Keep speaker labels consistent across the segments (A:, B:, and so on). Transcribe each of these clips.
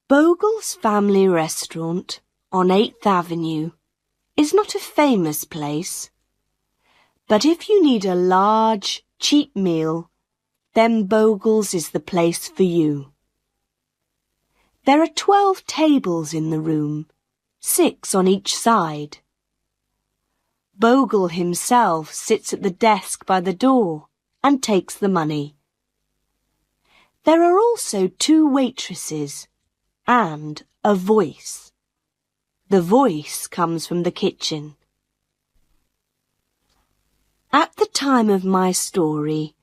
A: Bogle's Family Restaurant on 8th Avenue is not a famous place, but if you need a large, cheap meal, then Bogle's is the place for you. There are 12 tables in the room, 6 on each side. Bogle himself sits at the desk by the door and takes the money. There are also 2 waitresses and a voice. The voice comes from the kitchen. At the time of my story,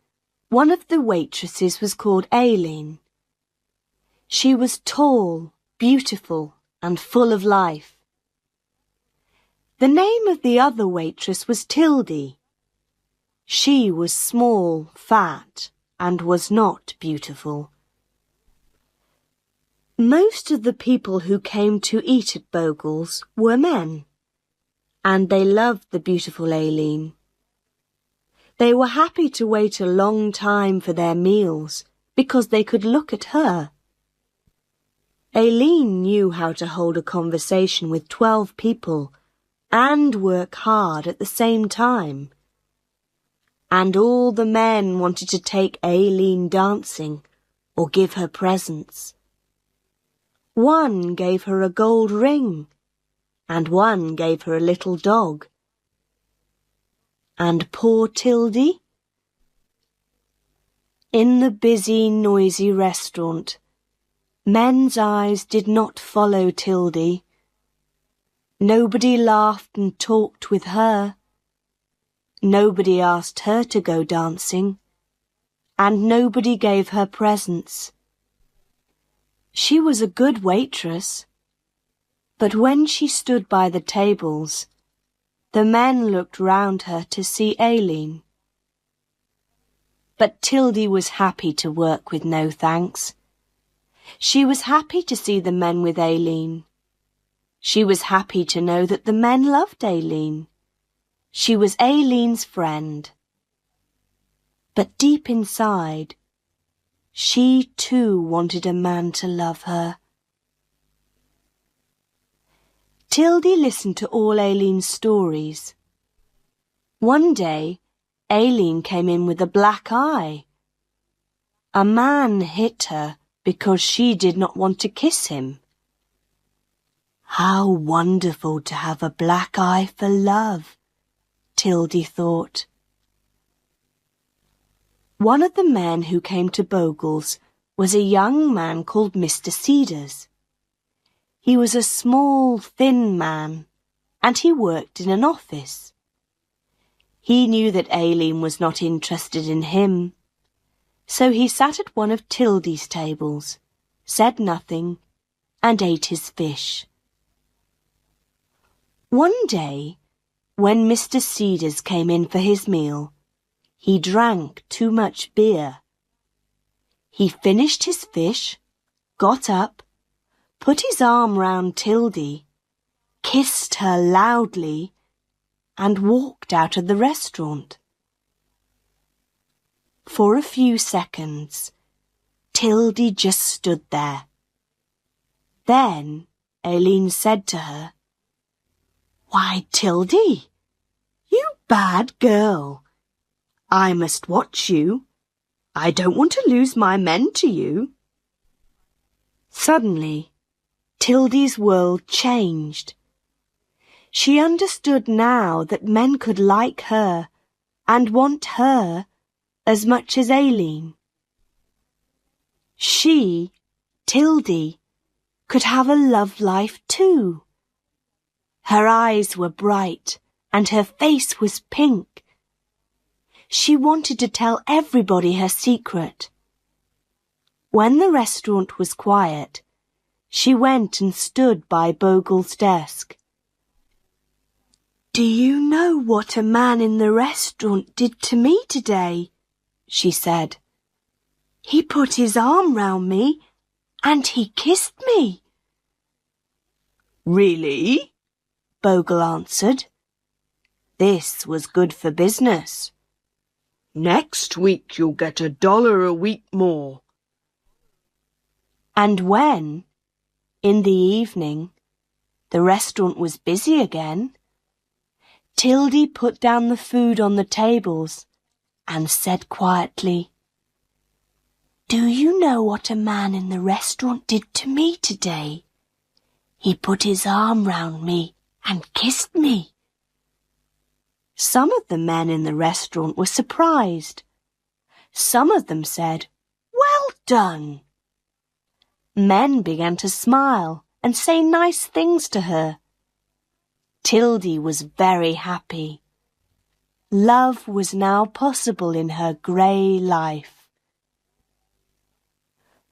A: one of the waitresses was called Aileen. She was tall, beautiful, and full of life. The name of the other waitress was Tildy. She was small, fat, and was not beautiful. Most of the people who came to eat at Bogle's were men, and they loved the beautiful Aileen. They were happy to wait a long time for their meals because they could look at her. Aileen knew how to hold a conversation with 12 people and work hard at the same time. And all the men wanted to take Aileen dancing or give her presents. One gave her a gold ring, and one gave her a little dog. And poor Tildy? In the busy, noisy restaurant, men's eyes did not follow Tildy. Nobody laughed and talked with her. Nobody asked her to go dancing, and nobody gave her presents. She was a good waitress, but when she stood by the tables, the men looked round her to see Aileen. But Tildy was happy to work with no thanks. She was happy to see the men with Aileen. She was happy to know that the men loved Aileen. She was Aileen's friend. But deep inside, she too wanted a man to love her. Tildy listened to all Aileen's stories. One day, Aileen came in with a black eye. A man hit her because she did not want to kiss him. How wonderful to have a black eye for love, Tildy thought. One of the men who came to Bogle's was a young man called Mr. Cedars. He was a small, thin man, and he worked in an office. He knew that Aileen was not interested in him, so he sat at one of Tildy's tables, said nothing, and ate his fish. One day, when Mr. Cedars came in for his meal, he drank too much beer. He finished his fish, got up, put his arm round Tildy, kissed her loudly, and walked out of the restaurant. For a few seconds, Tildy just stood there. Then Aileen said to her, "Why, Tildy, you bad girl. I must watch you. I don't want to lose my men to you." Suddenly, Tildy's world changed. She understood now that men could like her and want her as much as Aileen. She, Tildy, could have a love life too. Her eyes were bright and her face was pink. She wanted to tell everybody her secret. When the restaurant was quiet, she went and stood by Bogle's desk. "Do you know what a man in the restaurant did to me today?" she said. "He put his arm round me and he kissed me." "Really?" Bogle answered. This was good for business. "Next week you'll get $1 a week more." And when, In the evening, the restaurant was busy again. Tildy put down the food on the tables and said quietly, "Do you know what a man in the restaurant did to me today? He put his arm round me and kissed me." Some of the men in the restaurant were surprised. Some of them said, "Well done." Men began to smile and say nice things to her. Tildy was very happy. Love was now possible in her grey life.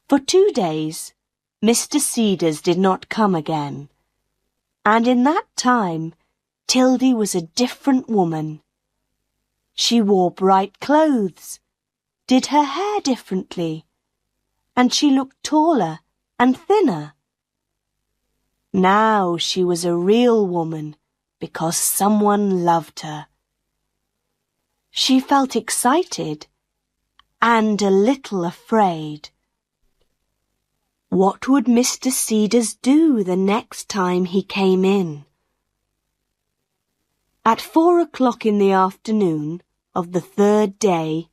A: For 2 days, Mr. Cedars did not come again, and in that time, Tildy was a different woman. She wore bright clothes, did her hair differently, and she looked taller and thinner. Now she was a real woman because someone loved her. She felt excited and a little afraid. What would Mr. Cedars do the next time he came in? At 4 o'clock in the afternoon of the 3rd day,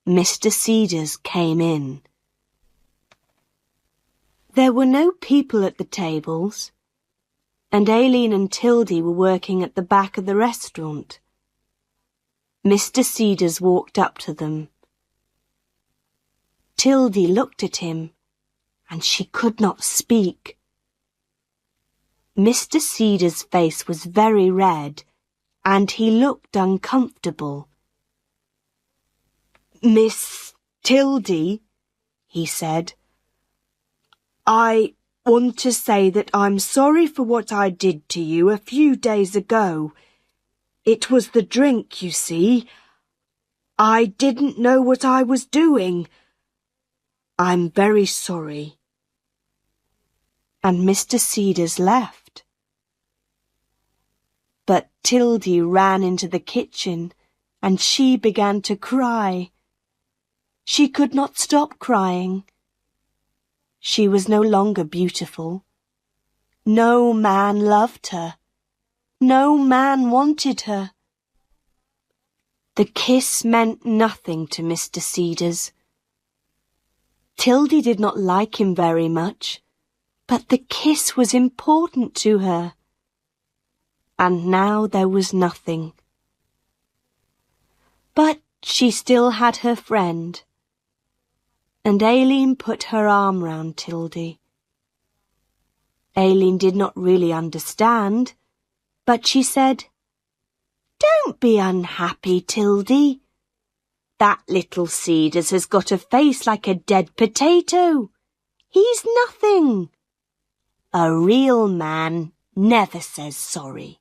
A: Mr. Cedars came in. There were no people at the tables, and Aileen and Tildy were working at the back of the restaurant. Mr. Cedars walked up to them. Tildy looked at him, and she could not speak. Mr. Cedars' face was very red, and he looked uncomfortable. "Miss Tildy," he said, "I want to say that I'm sorry for what I did to you a few days ago. It was the drink, you see. I didn't know what I was doing. I'm very sorry." And Mr. Cedars left. But Tildy ran into the kitchen and she began to cry. She could not stop crying. She was no longer beautiful. No man loved her. No man wanted her. The kiss meant nothing to Mr. Cedars. Tildy did not like him very much, but the kiss was important to her. And now there was nothing. But she still had her friend, and Aileen put her arm round Tildy. Aileen did not really understand, but she said, "Don't be unhappy, Tildy. That little Cedars has got a face like a dead potato. He's nothing. A real man never says sorry."